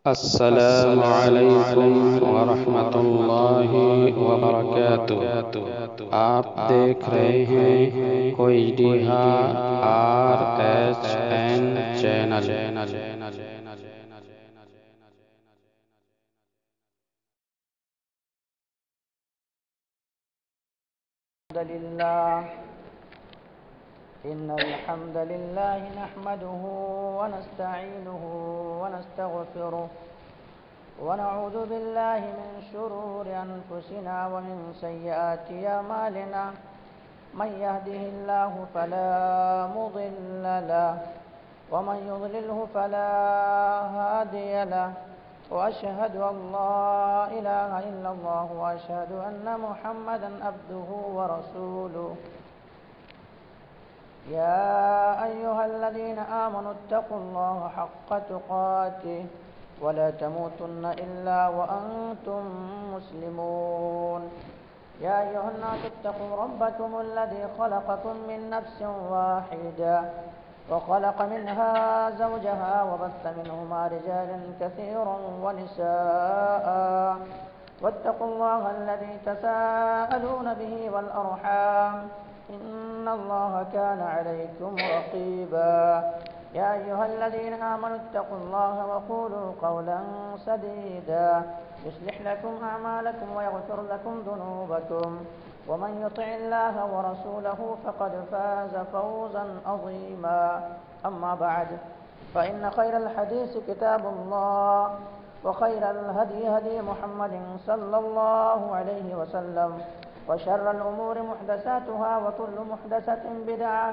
السلام علیکم ورحمۃ اللہ وبرکاتہ۔ آپ دیکھ رہے ہیں کوئی RSN چینل۔ إن الحمد لله نحمده ونستعينه ونستغفره ونعوذ بالله من شرور أنفسنا ومن سيئات أعمالنا من يهده الله فلا مضل له ومن يضلله فلا هادي له وأشهد أن لا إله إلا الله وأشهد أن محمدا عبده ورسوله يا أيها الذين آمنوا اتقوا الله حق تقاته ولا تموتن إلا وأنتم مسلمون يا أيها الناس اتقوا ربكم الذي خلقكم من نفس واحدة وخلق منها زوجها وبث منهما رجالا كثيرا ونساء واتقوا الله الذي تساءلون به والأرحام إن الله كان عليكم رقيبا يا أيها الذين آمنوا اتقوا الله وقولوا قولا سديدا يصلح لكم أعمالكم ويغفر لكم ذنوبكم ومن يطع الله ورسوله فقد فاز فوزا عظيما أما بعد فإن خير الحديث كتاب الله وخير الهدي هدي محمد صلى الله عليه وسلم وشر الأمور محدثاتها وكل محدثة بدعة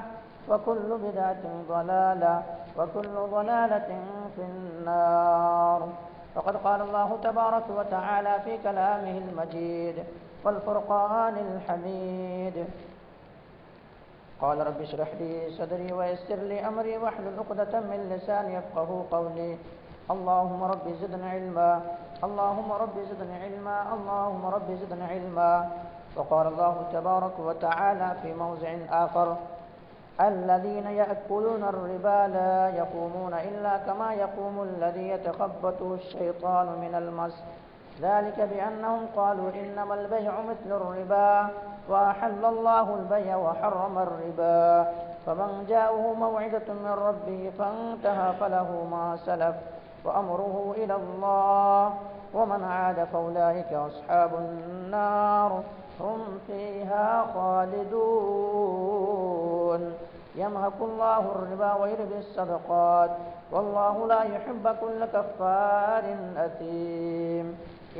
وكل بدعة ضلالة وكل ضلالة في النار. فقد قال الله تبارك وتعالى في كلامه المجيد والفرقان الحميد قال رب اشرح لي صدري ويسر لي أمري واحلل عقدة من لساني يفقهوا قولي. اللهم رب زدنا علما اللهم رب زدنا علما اللهم رب زدنا علما. وقال الله تبارك وتعالى في موضع آخر الذين يأكلون الربا لا يقومون إلا كما يقوم الذي يتخبطه الشيطان من المس ذلك بأنهم قالوا إنما البيع مثل الربا وأحل الله البيع وحرم الربا فمن جاءه موعظة من ربه فانتهى فله ما سلف وأمره إلى الله ومن عاد فأولئك أصحاب النار هم فيها خالدون. يمحق الله الربا ويربي الصدقات والله لا يحب كل كفار أثيم.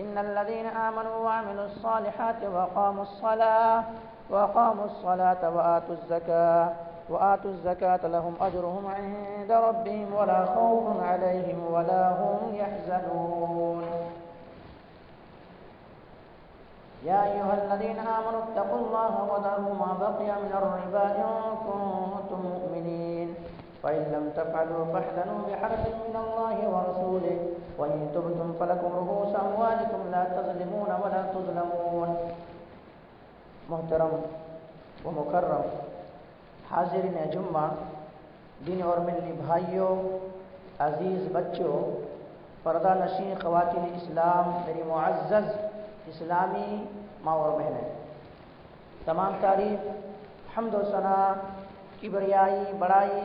إن الذين آمنوا وعملوا الصالحات وأقاموا الصلاة وآتوا الزكاة لهم أجرهم عند ربهم ولا خوف عليهم ولا هم يحزنون. يا أيها الذين آمنوا اتقوا الله وذروا ما بقي من الربا إن كنتم مؤمنين فإن لم تفعلوا فاحذروا بحرب من الله ورسوله وإن تبتم فلكم رؤوس أموالكم لا تظلمون ولا تظلمون. محترم و مکرم حاضرین جمعہ، دین اور ملی بھائیوں، عزیز بچوں، پردہ نشین خواتین اسلام، میری معزز اسلامی ماں اور بہنیں، تمام تعریف، حمد و ثنا، کبریائی، بڑائی،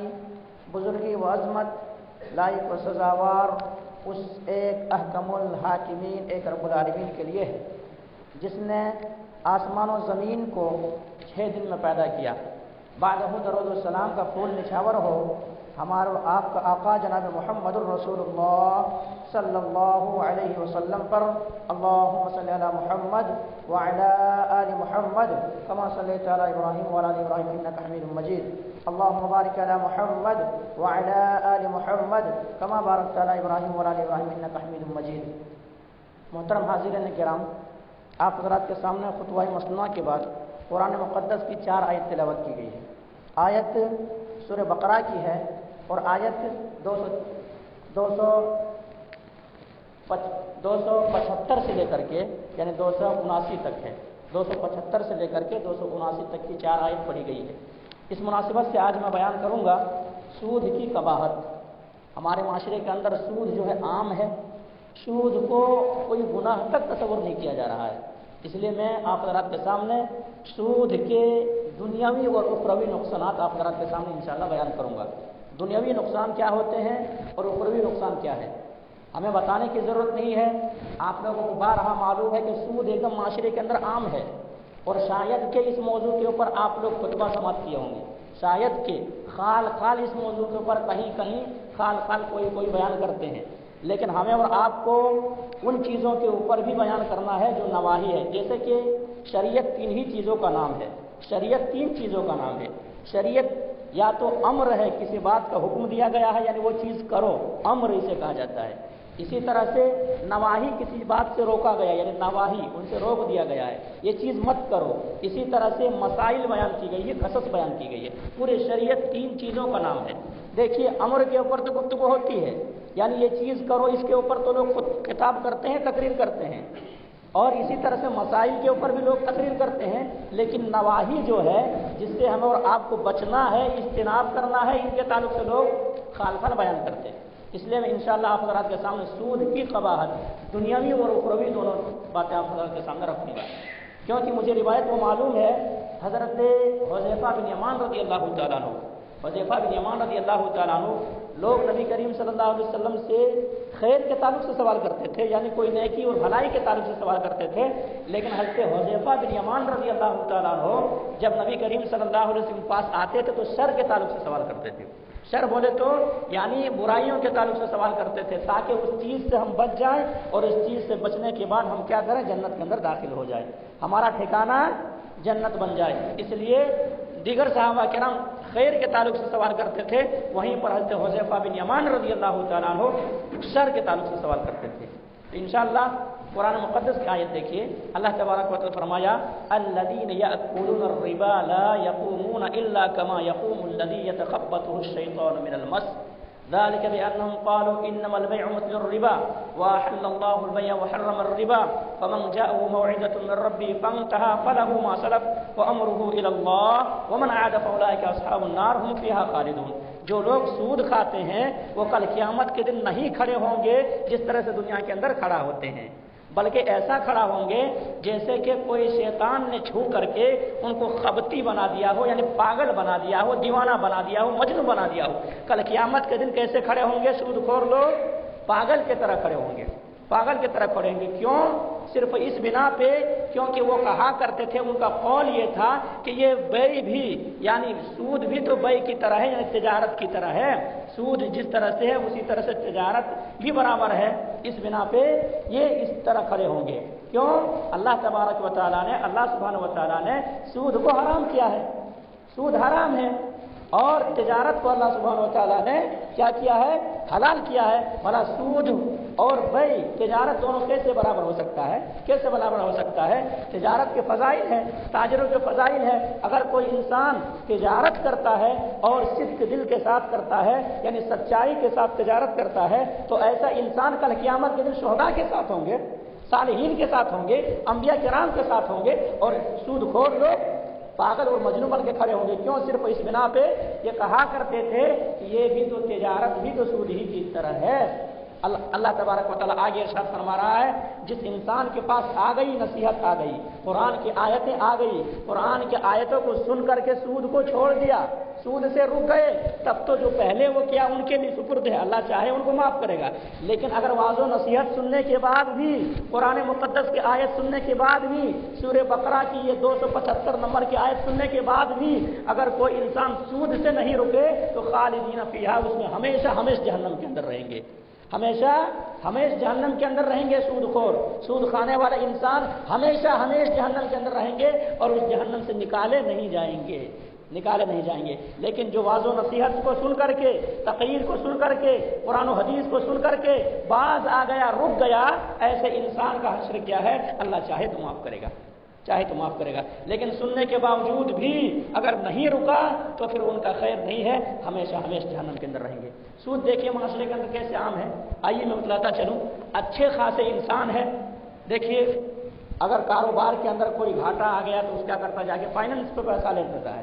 بزرگی و عظمت لائق و سزاوار اس ایک احکم الحاکمین، ایک رب العالمین کے لیے ہے جس نے آسمان و زمین کو 6 دن میں پیدا کیا. بعدہ درود و سلام کا پھول نچھاور ہو ہمارے آپ کا آقا جناب محمد الرسول اللہ صلی اللہ علیہ وسلم پر. اللہم صلی علی محمد وعلی آل محمد کما صلیت علی ابراہیم وعلی آل ابراہیم انک حمید مجید. اللہم بارک علی محمد وعلی آل محمد کما بارکت علی ابراہیم وعلی آل ابراہیم انک حمید مجید. محترم حاضرین کرام، آپ حضرات کے سامنے خطبہ مسنونہ کے بعد قرآن مقدس کی 4 آیت تلاوت کی گئی ہے. آیت سورہ بقرہ کی ہے اور آیت 275 سے لے کر کے یعنی 279 تک ہے. 275 سے لے کر کے 279 تک کی 4 آیت پڑھی گئی ہے. اس مناسبت سے آج میں بیان کروں گا سود کی قباحت. ہمارے معاشرے کے اندر سود جو ہے عام ہے سود کو کوئی گناہ تک تصور نہیں کیا جا رہا ہے۔ اس لیے میں آپ حضرات کے سامنے سود کے دنیاوی اور اخروی نقصانات آپ حضرات کے سامنے انشاءاللہ بیان کروں گا۔ دنیاوی نقصان کیا ہوتے ہیں اور اخروی نقصان کیا ہے، ہمیں بتانے کی ضرورت نہیں ہے۔ آپ لوگوں کو بارہا معلوم ہے کہ سود ایک دم معاشرے کے اندر عام ہے، اور شاید کہ اس موضوع کے اوپر آپ لوگ خطبہ سماعت کیے ہوں گے، شاید کہ خال اس موضوع کے اوپر کہیں خال کوئی بیان کرتے ہیں، لیکن ہمیں اور آپ کو ان چیزوں کے اوپر بھی بیان کرنا ہے جو نواہی ہے۔ جیسے کہ شریعت 3 ہی چیزوں کا نام ہے، شریعت 3 چیزوں کا نام ہے۔ شریعت یا تو امر ہے، کسی بات کا حکم دیا گیا ہے یعنی وہ چیز کرو، امر اسے کہا جاتا ہے۔ اسی طرح سے نواہی، کسی بات سے روکا گیا یعنی نواہی، ان سے روک دیا گیا ہے، یہ چیز مت کرو۔ اسی طرح سے مسائل بیان کی گئی ہے، قصص بیان کی گئی ہے۔ پورے شریعت 3 چیزوں کا نام ہے۔ دیکھیے امر کے اوپر تو گفتگو ہوتی ہے، یعنی یہ چیز کرو، اس کے اوپر تو لوگ خود خطاب کرتے ہیں، تقریر کرتے ہیں، اور اسی طرح سے مسائل کے اوپر بھی لوگ تقریر کرتے ہیں، لیکن نواہی جو ہے جس سے ہمیں اور آپ کو بچنا ہے، اجتناب کرنا ہے، ان کے تعلق سے لوگ خال بیان کرتے ہیں۔ اس لیے میں انشاءاللہ آپ حضرات کے سامنے سود کی قباحت دنیاوی اور اخروی دونوں باتیں آپ حضرات کے سامنے رکھوں گا، کیونکہ مجھے روایت وہ معلوم ہے حضرت حذیفہ بن یمان رضی اللہ تعالیٰ عنہ، حذیفہ بن یمان رضی اللہ تعالیٰ عنہ، لوگ نبی کریم صلی اللہ علیہ وسلم سے خیر کے تعلق سے سوال کرتے تھے، یعنی کوئی نیکی اور بھلائی کے تعلق سے سوال کرتے تھے، لیکن حضرت حذیفہ بن یمان رضی اللہ تعالیٰ عنہ جب نبی کریم صلی اللہ علیہ وسلم کے پاس آتے تھے تو شر کے تعلق سے سوال کرتے تھے۔ شر بولے تو یعنی برائیوں کے تعلق سے سوال کرتے تھے، تاکہ اس چیز سے ہم بچ جائیں، اور اس چیز سے بچنے کے بعد ہم کیا کریں، جنت کے اندر داخل ہو جائیں، ہمارا ٹھکانہ جنت بن جائے۔ اس لیے دیگر صحابہ کرام خیر کے تعلق سے سوال کرتے تھے، وہیں پر حضرت حذیفہ بن یمان رضی اللہ تعالیٰ عنہ شر کے تعلق سے سوال کرتے تھے۔ تو انشاءاللہ قرآن مقدس کی آیت دیکھیے، اللہ تبارک و تعالی فرمایا الذین یأکلون الربا لا یقومون الا کما یقوم الذی یتخبطه الشیطان من المس ذلك بأنهم قالوا إنما البيع مثل الربا وأحل الله البيع وحرم الربا فمن جاءه موعظة من ربه فانتهى فله ما سلف وأمره إلى الله ومن عاد فأولئك أصحاب النار هم فيها خالدون۔ جو لوگ سود کھاتے ہیں وہ کل قیامت کے دن نہیں کھڑے ہوں گے جس طرح سے دنیا کے اندر کھڑا ہوتے ہیں، بلکہ ایسا کھڑا ہوں گے جیسے کہ کوئی شیطان نے چھو کر کے ان کو خبتی بنا دیا ہو، یعنی پاگل بنا دیا ہو، دیوانہ بنا دیا ہو، مجنوں بنا دیا ہو۔ کل قیامت کے دن کیسے کھڑے ہوں گے سود خور لوگ؟ پاگل کی طرح کھڑے ہوں گے، پاگل کی طرح کھڑے ہوں گے۔ کیوں؟ صرف اس بنا پہ کیونکہ وہ کہا کرتے تھے، ان کا قول یہ تھا کہ یہ بے بھی یعنی سود بھی تو بے کی طرح ہے، یعنی تجارت کی طرح ہے، سود جس طرح سے ہے اسی طرح سے تجارت بھی برابر ہے۔ اس بنا پہ یہ اس طرح کھڑے ہوں گے۔ کیوں؟ اللہ تبارک و تعالیٰ نے، اللہ سبحانہ و تعالیٰ نے سود کو حرام کیا ہے، سود حرام ہے، اور تجارت کو اللہ سبحانہ و تعالیٰ نے کیا کیا ہے، حلال کیا ہے۔ بھلا سود اور بے تجارت دونوں کیسے برابر ہو سکتا ہے؟ کیسے برابر ہو سکتا ہے؟ تجارت کے فضائل ہیں، تاجروں کے فضائل ہیں۔ اگر کوئی انسان تجارت کرتا ہے اور صدق دل کے ساتھ کرتا ہے، یعنی سچائی کے ساتھ تجارت کرتا ہے، تو ایسا انسان کل قیامت کے دن شہداء کے ساتھ ہوں گے، صالحین کے ساتھ ہوں گے، انبیاء کرام کے ساتھ ہوں گے، اور سود خور لوگ پاگل اور مجنون بن کے کھڑے ہوں گے۔ کیوں؟ صرف اس بنا پہ یہ کہا کرتے تھے کہ یہ بھی تو تجارت بھی تو سود ہی کی طرح ہے۔ اللہ تبارک و تعالیٰ آگے ارشاد فرما رہا ہے، جس انسان کے پاس آ گئی نصیحت، آ گئی قرآن کی آیتیں، آ گئی قرآن کی آیتوں کو سن کر کے سود کو چھوڑ دیا، سود سے رک گئے، تب تو جو پہلے وہ کیا ان کے لیے سپرد ہے، اللہ چاہے ان کو معاف کرے گا۔ لیکن اگر واضح و نصیحت سننے کے بعد بھی، قرآن مقدس کی آیت سننے کے بعد بھی، سورہ بقرہ کی یہ 275 نمبر کی آیت سننے کے بعد بھی اگر کوئی انسان سود سے نہیں رکے تو خالدین فیہا، اس میں ہمیشہ جہنم کے اندر رہیں گے، ہمیشہ جہنم کے اندر رہیں گے۔ سود خور، سود کھانے والا انسان ہمیشہ جہنم کے اندر رہیں گے، اور اس جہنم سے نکالے نہیں جائیں گے۔ لیکن جو واضح و نصیحت کو سن کر کے، تقریر کو سن کر کے، قرآن و حدیث کو سن کر کے باز آ گیا، رک گیا، ایسے انسان کا حشر کیا ہے؟ اللہ چاہے تو معاف کرے گا، لیکن سننے کے باوجود بھی اگر نہیں رکا تو پھر ان کا خیر نہیں ہے، ہمیشہ جہنم کے اندر رہیں گے۔ سود دیکھیے معاشرے کے اندر کیسے عام ہے، آئیے میں بتلاتا چلوں۔ اچھے خاصے انسان ہے، دیکھیے اگر کاروبار کے اندر کوئی گھاٹا آ گیا تو اس کیا کرتا، جا کے فائننس پہ پیسہ لے لیتا ہے،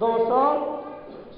200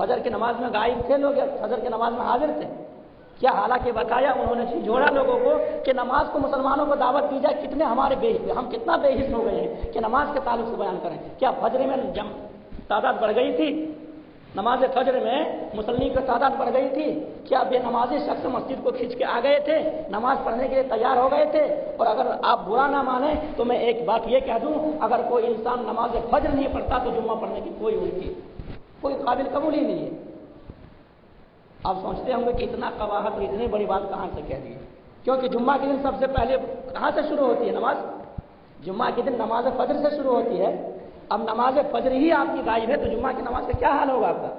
فجر کی نماز میں غائب تھے لوگ، فجر کی نماز میں حاضر تھے کیا؟ حالانکہ بتایا انہوں نے جھنجھوڑا لوگوں کو کہ نماز کو مسلمانوں کو دعوت دی جائے، کتنے ہمارے ہم کتنا بے حس ہو گئے ہیں کہ نماز کے تعلق سے بیان کریں۔ کیا فجر میں تعداد بڑھ گئی تھی؟ نماز فجر میں مسلمین کی تعداد بڑھ گئی تھی؟ کیا بے نمازی شخص مسجد کو کھینچ کے آ گئے تھے، نماز پڑھنے کے لیے تیار ہو گئے تھے؟ اور اگر آپ برا نہ مانیں تو میں ایک بات یہ کہہ دوں، اگر کوئی انسان نماز فجر نہیں پڑھتا تو جمعہ پڑھنے کی کوئی قابل قبول ہی نہیں ہے۔ آپ سوچتے ہوں گے کہ اتنا قباحت اور اتنی بڑی بات کہاں سے کہہ دی؟ کیونکہ جمعہ کے دن سب سے پہلے کہاں سے شروع ہوتی ہے نماز؟ جمعہ کے دن نماز فجر سے شروع ہوتی ہے۔ اب نماز فجر ہی آپ کی غائب ہے تو جمعہ کی نماز کا کیا حال ہوگا؟ آپ کا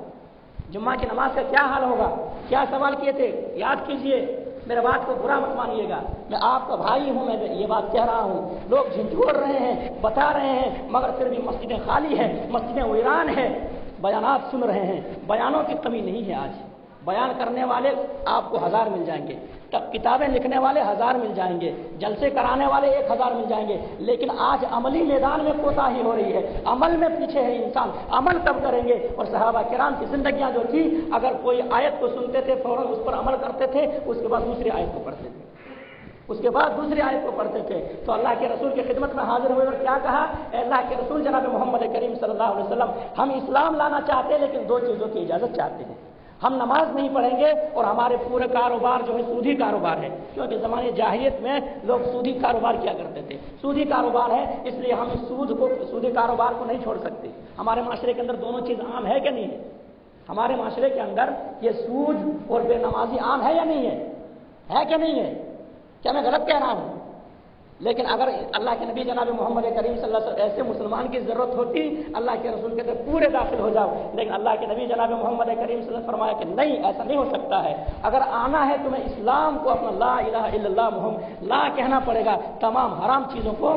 جمعہ کی نماز کا کیا حال ہوگا؟ کیا سوال کیے تھے؟ یاد کیجئے، میرے بات کو برا مت مانیے گا، میں آپ کا بھائی ہوں، میں یہ بات کہہ رہا ہوں۔ لوگ جھنجھوڑ رہے ہیں، بتا رہے ہیں، مگر پھر بھی مسجدیں خالی ہیں، مسجدیں ویران ہیں، بیانات سن رہے ہیں۔ بیانوں کی کمی نہیں ہے آج، بیان کرنے والے آپ کو 1000 مل جائیں گے، کتابیں لکھنے والے 1000 مل جائیں گے، جلسے کرانے والے 1000 مل جائیں گے، لیکن آج عملی میدان میں کوتاہی ہو رہی ہے، عمل میں پیچھے ہے انسان۔ عمل کب کریں گے؟ اور صحابہ کرام کی زندگیاں جو تھی، اگر کوئی آیت کو سنتے تھے فوراً اس پر عمل کرتے تھے، اس کے بعد دوسری آیت کو پڑھتے تھے، اس کے بعد دوسری آیت کو پڑھتے تھے۔ تو اللہ کے رسول کی خدمت میں حاضر ہوئے اور کیا کہا؟ اے اللہ کے رسول جناب محمد کریم صلی اللہ علیہ وسلم، ہم اسلام لانا چاہتے ہیں لیکن 2 چیزوں کی اجازت چاہتے ہیں۔ ہم نماز نہیں پڑھیں گے اور ہمارے پورے کاروبار جو ہے سودی کاروبار ہے، کیونکہ زمانے جاہلیت میں لوگ سودی کاروبار کیا کرتے تھے، سودی کاروبار ہے، اس لیے ہم سودی کاروبار کو نہیں چھوڑ سکتے۔ ہمارے معاشرے کے اندر دونوں چیز عام ہے کہ نہیں ہے؟ ہمارے معاشرے کے اندر یہ سود اور بے نمازی عام ہے یا نہیں ہے کہ نہیں ہے؟ کیا میں غلط کہہ رہا ہوں؟ لیکن اگر اللہ کے نبی جناب محمد کریم صلی اللہ علیہ وسلم ایسے مسلمان کی ضرورت ہوتی، اللہ کے رسول کے اندر پورے داخل ہو جاؤ، لیکن اللہ کے نبی جناب محمد کریم صلی اللہ علیہ وسلم فرمایا کہ نہیں، ایسا نہیں ہو سکتا ہے۔ اگر آنا ہے تمہیں اسلام کو اپنا لا الہ الا اللہ محمد لا کہنا پڑے گا، تمام حرام چیزوں کو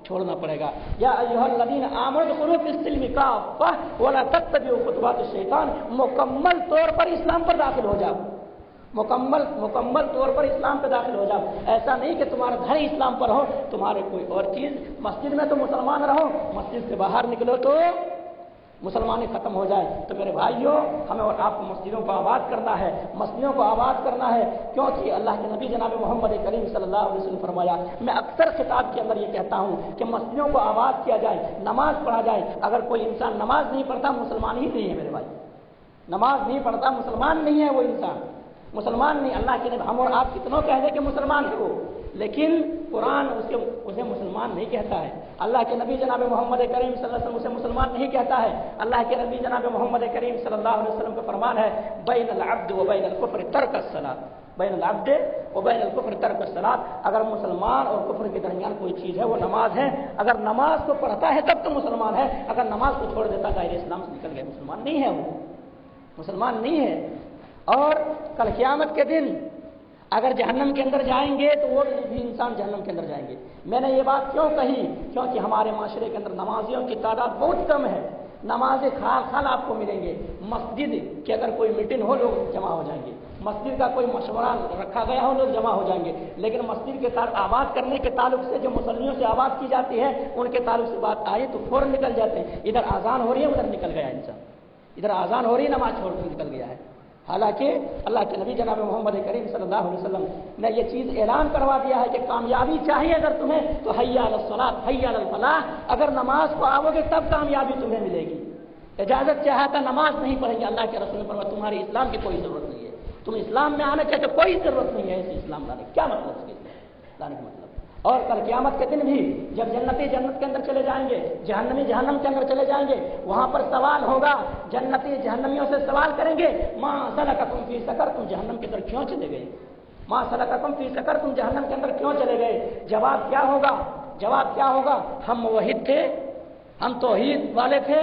چھوڑنا پڑے گا۔ یا ایھا الذین آمنوا ادخلوا فی السلم کافۃ ولا تتبعوا خطوات الشیطان، مکمل طور پر اسلام پر داخل ہو جاؤ، مکمل طور پر اسلام پہ داخل ہو جاؤ۔ ایسا نہیں کہ تمہارا گھر اسلام پر ہو، تمہارے کوئی اور چیز، مسجد میں تو مسلمان رہو، مسجد سے باہر نکلو تو مسلمانی ختم ہو جائے۔ تو میرے بھائیوں، ہمیں اور آپ کو مسجدوں کو آباد کرنا ہے، مسجدوں کو آباد کرنا ہے، کیونکہ اللہ کے نبی جناب محمد کریم صلی اللہ علیہ وسلم فرمایا، میں اکثر خطاب کے اندر یہ کہتا ہوں کہ مسجدوں کو آباد کیا جائے، نماز پڑھا جائے۔ اگر کوئی انسان نماز نہیں پڑھتا، مسلمان ہی نہیں ہے میرے بھائی، نماز نہیں پڑھتا مسلمان نہیں ہے وہ انسان، مسلمان نہیں۔ اللہ کے نبی ہم اور آپ کتنوں کہہ دیں کہ مسلمان ہے وہ، لیکن قرآن اسے مسلمان نہیں کہتا ہے۔ اللہ کے نبی جناب محمد کریم صلی اللہ علیہ وسلم اسے مسلمان نہیں کہتا ہے۔ اللہ کے نبی جناب محمد کریم صلی اللہ علیہ وسلم کا فرمان ہے، بین العبد و بین الکفر ترک الصلاۃ، بین العبد و بین الکفر ترک الصلاۃ۔ اگر مسلمان اور کفر کے درمیان کوئی چیز ہے وہ نماز ہے۔ اگر نماز کو پڑھتا ہے تب تو مسلمان ہے، اگر نماز کو چھوڑ دیتا دائرہ اسلام سے نکل گیا، مسلمان نہیں ہے، وہ مسلمان نہیں ہے۔ اور کل قیامت کے دن اگر جہنم کے اندر جائیں گے تو وہ بھی انسان جہنم کے اندر جائیں گے۔ میں نے یہ بات کیوں کہی؟ کیونکہ ہمارے معاشرے کے اندر نمازیوں کی تعداد بہت کم ہے، نماز خال آپ کو ملیں گے۔ مسجد کی اگر کوئی میٹنگ ہو لوگ جمع ہو جائیں گے، مسجد کا کوئی مشورہ رکھا گیا ہو لوگ جمع ہو جائیں گے، لیکن مسجد کے ساتھ آباد کرنے کے تعلق سے جو مسلمانوں سے آباد کی جاتی ہے ان کے تعلق سے بات آئی تو فوراً نکل جاتے ہیں۔ ادھر اذان ہو رہی ہے ادھر نکل گیا انسان، ادھر اذان ہو رہی ہے نماز چھوڑ کر نکل گیا ہے۔ حالانکہ اللہ کے نبی جناب محمد کریم صلی اللہ علیہ وسلم نے یہ چیز اعلان کروا دیا ہے کہ کامیابی چاہیے اگر تمہیں تو حی علی الصلاۃ حی علی الفلاح، اگر نماز کو آؤ گے تب کامیابی تمہیں ملے گی۔ اجازت چاہتا نماز نہیں پڑھیں گے، اللہ کے رسول نے فرمایا تمہاری اسلام کی کوئی ضرورت نہیں ہے، تم اسلام میں آنا چاہتے کوئی ضرورت نہیں ہے ایسے اسلام لانے کی۔ کیا مطلب اس کے لانے کا مطلب؟ اور کل قیامت کے دن بھی جب جنتی جنت کے اندر چلے جائیں گے، جہنمی جہنم کے اندر چلے جائیں گے، وہاں پر سوال ہوگا، جنتی جہنمیوں سے سوال کریں گے، ما سلککم فی سقر، تم جہنم کے اندر کیوں چلے گئے؟ ما سلککم فی سقر، تم جہنم کے اندر کیوں چلے گئے؟ جواب کیا ہوگا؟ جواب کیا ہوگا؟ ہم موحد تھے، ہم توحید والے تھے۔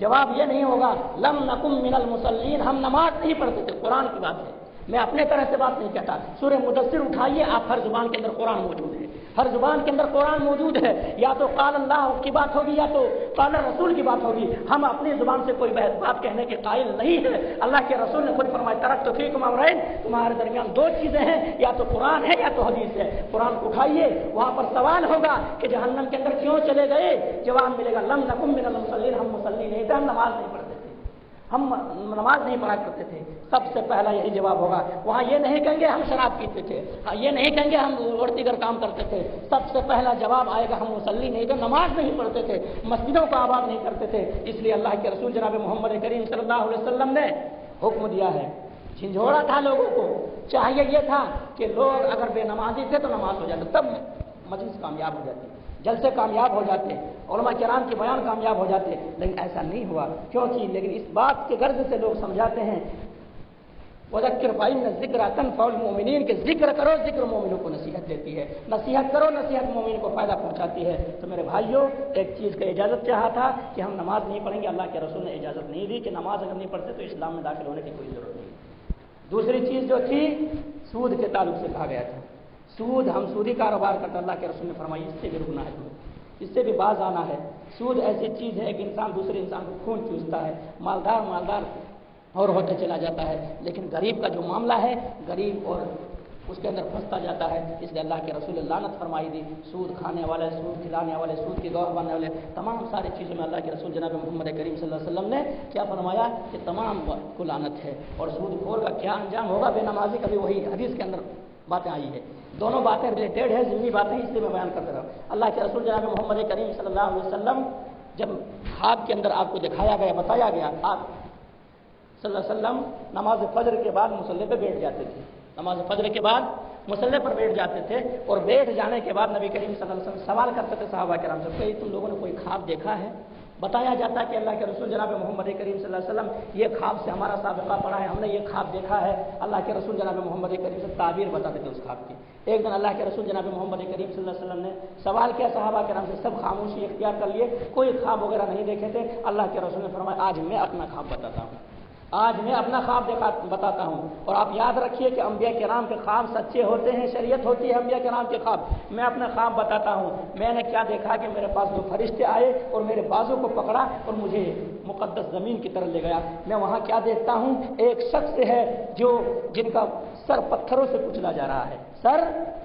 جواب یہ نہیں ہوگا لم نکم من المصلین، ہم نماز نہیں پڑھتے تھے۔ قرآن کی بات ہے، میں اپنے طرح سے بات نہیں کہتا۔ سورہ مدثر اٹھائیے، آپ ہر زبان کے اندر قرآن موجود ہے، ہر زبان کے اندر قرآن موجود ہے، یا تو قال اللہ کی بات ہوگی یا تو قال رسول کی بات ہوگی۔ ہم اپنی زبان سے کوئی بات کہنے کے قائل نہیں ہے۔ اللہ کے رسول نے خود فرمایا ترکت فیکم امرین، تمہارے درمیان 2 چیزیں ہیں، یا تو قرآن ہے یا تو حدیث ہے۔ قرآن کو اٹھائیے، وہاں پر سوال ہوگا کہ جہنم کے اندر کیوں چلے گئے؟ جواب ملے گا لم نکم من المصلین، ہم مصلی نہیں تھے، ہم نماز نہیں پڑھتے تھے۔ ہم نماز نہیں پڑھا کرتے تھے، سب سے پہلا یہی جواب ہوگا۔ وہاں یہ نہیں کہیں گے ہم شراب پیتے تھے، یہ نہیں کہیں گے ہم اور دیگر کام کرتے تھے، سب سے پہلا جواب آئے گا ہم مصلی نہیں تھے، نماز نہیں پڑھتے تھے، مسجدوں کو آباد نہیں کرتے تھے۔ اس لیے اللہ کے رسول جناب محمد کریم صلی اللہ علیہ وسلم نے حکم دیا ہے، جھنجھوڑا تھا لوگوں کو، چاہیے یہ تھا کہ لوگ اگر بے نمازی تھے تو نماز ہو جاتے، تب مجلس کامیاب ہو جاتی، جلسے کامیاب ہو جاتے، علماء کرام کے بیان کامیاب ہو جاتے، لیکن ایسا نہیں ہوا۔ کیونکہ لیکن اس بات کے غرض سے لوگ سمجھاتے ہیں وذکر فإن الذکر تنفع المؤمنین، کہ ذکر کرو، ذکر مومنوں کو نصیحت دیتی ہے، نصیحت کرو، نصیحت مومن کو فائدہ پہنچاتی ہے۔ تو میرے بھائیوں، ایک چیز کا اجازت چاہا تھا کہ ہم نماز نہیں پڑھیں گے، اللہ کے رسول نے اجازت نہیں دی کہ نماز اگر نہیں پڑھتے تو اسلام میں داخل ہونے کی کوئی ضرورت نہیں۔ دوسری چیز جو تھی سود کے تعلق سے کہا گیا تھا، سود، ہم سودی کاروبار کرتے، اللہ کے رسول نے فرمایا اس سے بھی رکنا ہے، اس سے بھی باز آنا ہے۔ سود ایسی چیز ہے کہ انسان دوسرے انسان کو خون چوستا ہے، مالدار اور ہوتا چلا جاتا ہے، لیکن غریب کا جو معاملہ ہے، غریب اور اس کے اندر پھنستا جاتا ہے۔ اس لیے اللہ کے رسول نے لعنت فرمائی دی، سود کھانے والے، سود کھلانے والے، سود کی گواہ بننے والے، تمام ساری چیزوں میں اللہ کے رسول جناب محمد کریم صلی اللہ علیہ وسلم نے کیا فرمایا کہ تمام کو لعنت ہے۔ اور سود خور کا کیا انجام ہوگا، بے نمازی کا بھی وہی حدیث کے اندر باتیں آئی ہے، دونوں باتیں ریلیٹڈ ہے، ضمنی باتیں، اس لیے میں بیان کرتا رہا۔ اللہ کے رسول جناب محمد کریم صلی اللہ علیہ وسلم جب خواب کے اندر آپ کو دکھایا گیا، بتایا گیا، آپ صلی اللہ علیہ وسلم نماز فجر کے بعد مصلی پہ بیٹھ جاتے تھے، نماز فجر کے بعد مصلی پر بیٹھ جاتے تھے، اور بیٹھ جانے کے بعد نبی کریم صلی اللہ علیہ وسلم سوال کرتے تھے صحابہ کرام سے کہ تم لوگوں نے کوئی خواب دیکھا ہے؟ بتایا جاتا ہے کہ اللہ کے رسول جناب محمد کریم صلی اللہ علیہ وسلم یہ خواب سے ہمارا سابقہ پڑا ہے، ہم نے یہ خواب دیکھا ہے۔ اللہ کے رسول جناب محمد کریم سے تعبیر بتاتے تھے اس خواب کی۔ ایک دن اللہ کے رسول جناب محمد کریم صلی اللہ علیہ وسلم نے سوال کیا صحابہ کرام سے، سب خاموشی اختیار کر لیے، کوئی خواب وغیرہ نہیں دیکھے تھے۔ اللہ کے رسول نے فرمایا آج میں اپنا خواب بتاتا ہوں، آج میں اپنا خواب بتاتا ہوں۔ اور آپ یاد رکھیے کہ انبیاء کرام کے خواب سچے ہوتے ہیں، شریعت ہوتی ہے انبیاء کرام کے خواب۔ میں اپنا خواب بتاتا ہوں، میں نے کیا دیکھا کہ میرے پاس دو فرشتے آئے اور میرے بازو کو پکڑا اور مجھے مقدس زمین کی طرف لے گیا۔ میں وہاں کیا دیکھتا ہوں، ایک شخص ہے جن کا سر پتھروں سے کچلا جا رہا ہے، سر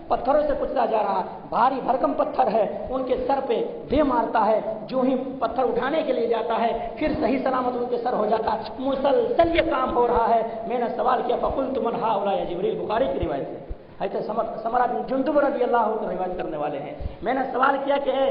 پتھروں سے کچلا جا رہا، بھاری بھرکم پتھر ہے، ان کے سر پہ دے مارتا ہے، جو ہی پتھر اٹھانے کے لیے جاتا ہے پھر صحیح سلامت ان کے سر ہو جاتا ہے، مسلسل یہ کام ہو رہا ہے۔ میں نے سوال کیا فقلت من هؤلاء یا جبریل، بخاری کی روایت ہے، حضرت سمرہ بن جندب رضی اللہ عنہ روایت کرنے والے ہیں۔ میں نے سوال کیا کہ اے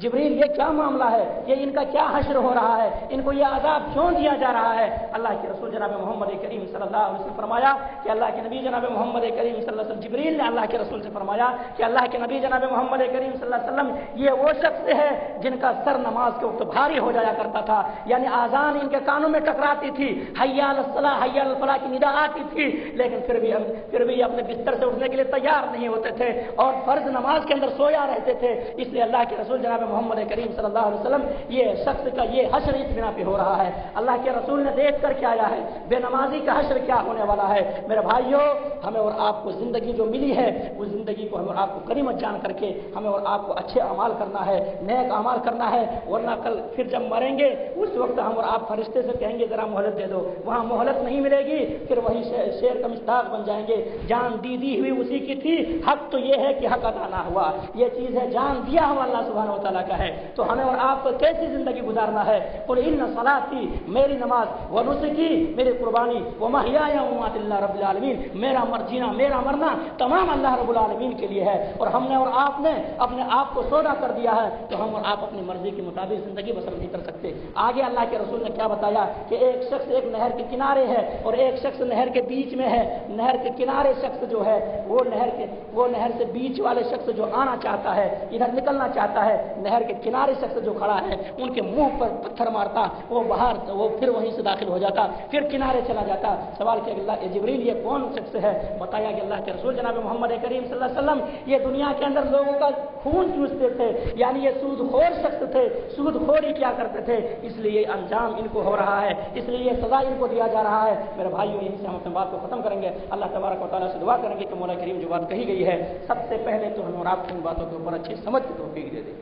جبریل یہ کیا معاملہ ہے، یہ ان کا کیا حشر ہو رہا ہے، ان کو یہ عذاب کیوں دیا جا رہا ہے؟ اللہ کے رسول جناب محمد کریم صلی اللہ علیہ وسلم فرمایا کہ اللہ کے نبی جناب محمد کریم صلی اللہ علیہ وسلم، جبریل نے اللہ کے رسول سے فرمایا کہ اللہ کے نبی جناب محمد کریم صلی اللہ علیہ وسلم یہ وہ شخص ہے جن کا سر نماز کے وقت بھاری ہو جایا کرتا تھا، یعنی آذان ان کے کانوں میں ٹکراتی تھی، حی علی الصلاۃ حی علی الفلاح کی ندا آتی تھی، لیکن پھر بھی اپنے بستر سے اٹھنے کے لیے تیار نہیں ہوتے تھے اور فرض نماز کے اندر سویا رہتے تھے۔ اس لیے اللہ کے رسول جناب محمد کریم صلی اللہ علیہ وسلم یہ شخص کا یہ حشر اس بنا پہ ہو رہا ہے۔ اللہ کے رسول نے دیکھ کر کیا آیا ہے، بے نمازی کا حشر کیا ہونے والا ہے۔ میرے بھائیوں، ہمیں اور آپ کو زندگی جو ملی ہے اس زندگی کو ہمیں اور آپ کو غنیمت جان کر کے ہمیں اور آپ کو اچھے اعمال کرنا ہے، نیک اعمال کرنا ہے، ورنہ کل پھر جب مریں گے اس وقت ہم اور آپ فرشتے سے کہیں گے ذرا مہلت دے دو، وہاں مہلت نہیں ملے گی، پھر وہی شیر کا مصداق بن جائیں گے، جان دی ہوئی اسی کی تھی، حق تو یہ ہے کہ حق ادا نہ ہوا، یہ چیز ہے جان دیا ہوا اللہ سبحانہ و تعالیٰ کا ہے۔ تو ہمیں اور آپ کو کیسی زندگی گزارنا ہے؟ قل ان صلاتی، میری نماز، و نسکی، میری قربانی، و محیای و مماتی اللہ رب العالمین، میرا جینا میرا مرنا تمام اللہ رب العالمین کے لیے ہے، اور ہم نے اور آپ نے اپنے آپ کو سودا کر دیا ہے تو ہم اور آپ اپنی مرضی کے مطابق زندگی بسر نہیں کر سکتے۔ آگے اللہ کے رسول نے کیا بتایا کہ ایک شخص ایک نہر کے کنارے ہے اور ایک شخص نہر کے بیچ میں ہے، نہر کے کنارے شخص جو ہے وہ نہر سے بیچ والے شخص جو آنا چاہتا ہے، ادھر نکلنا چاہتا ہے، نہر کے کنارے شخص جو کھڑا ہے ان کے منہ پر پتھر مارتا، وہ باہر وہ پھر وہیں سے داخل ہو جاتا، پھر کنارے چلا جاتا۔ سوال کیا اللہ جبریل یہ کون شخص ہے؟ بتایا کہ اللہ کے رسول جناب محمد کریم صلی اللہ علیہ وسلم یہ دنیا کے اندر لوگوں کا خون چوستے تھے، یعنی یہ سود خور شخص تھے، سود خوری کیا کرتے تھے، اس لیے یہ انجام ان کو ہو رہا ہے، اس لیے یہ سزا ان کو دیا جا رہا ہے۔ میرے بھائیوں، یہیں سے ہم اپنے بات کو ختم کریں گے، اللہ تبارک و تعالیٰ سے دعا کریں گے کہ مولا کریم جو بات کہی گئی ہے سب سے پہلے تو ہم اور آپ ان باتوں کے اوپر اچھی سمجھ کی توفیق دے دے،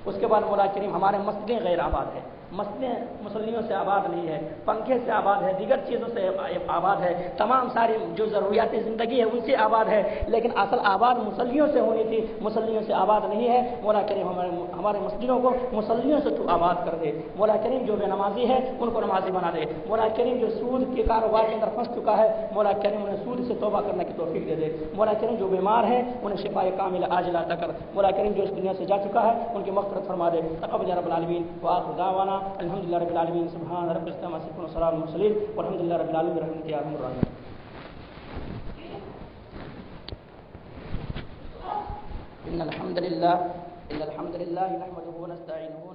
اس کے بعد مولا کریم ہمارے مسجدیں غیر آباد ہے، مسجدیں مسلیوں سے آباد نہیں ہے، پنکھے سے آباد ہے، دیگر چیزوں سے آباد ہے، تمام ساری جو ضروریات زندگی ہے ان سے آباد ہے، لیکن اصل آباد مسلیوں سے ہونی تھی، مسلیوں سے آباد نہیں ہے۔ مولا کریم ہمارے مسجدوں کو مسلیوں سے تو آباد کر دے۔ مولا کریم جو بے نمازی ہے ان کو نمازی بنا دے۔ مولا کریم جو سود کے کاروبار کے اندر پھنس چکا ہے، مولا کریم انہیں سود سے توبہ کرنے کی توفیق دے دے۔ مولا کریم جو بیمار ہے انہیں شفاء کامل عاجلہ عطا کر۔ مولا کریم جو اس دنیا سے جا چکا ہے ان کی مغفرت فرما دے۔ تقبل یا رب العالمین وآخر دعوانا الحمدللہ رب العالمین سبحان رب العزة عما يصفون وسلام على المرسلين والحمد لله رب العالمين برحمتك يا ارحم الراحمين۔ إن الحمد لله نحمده ونستعينه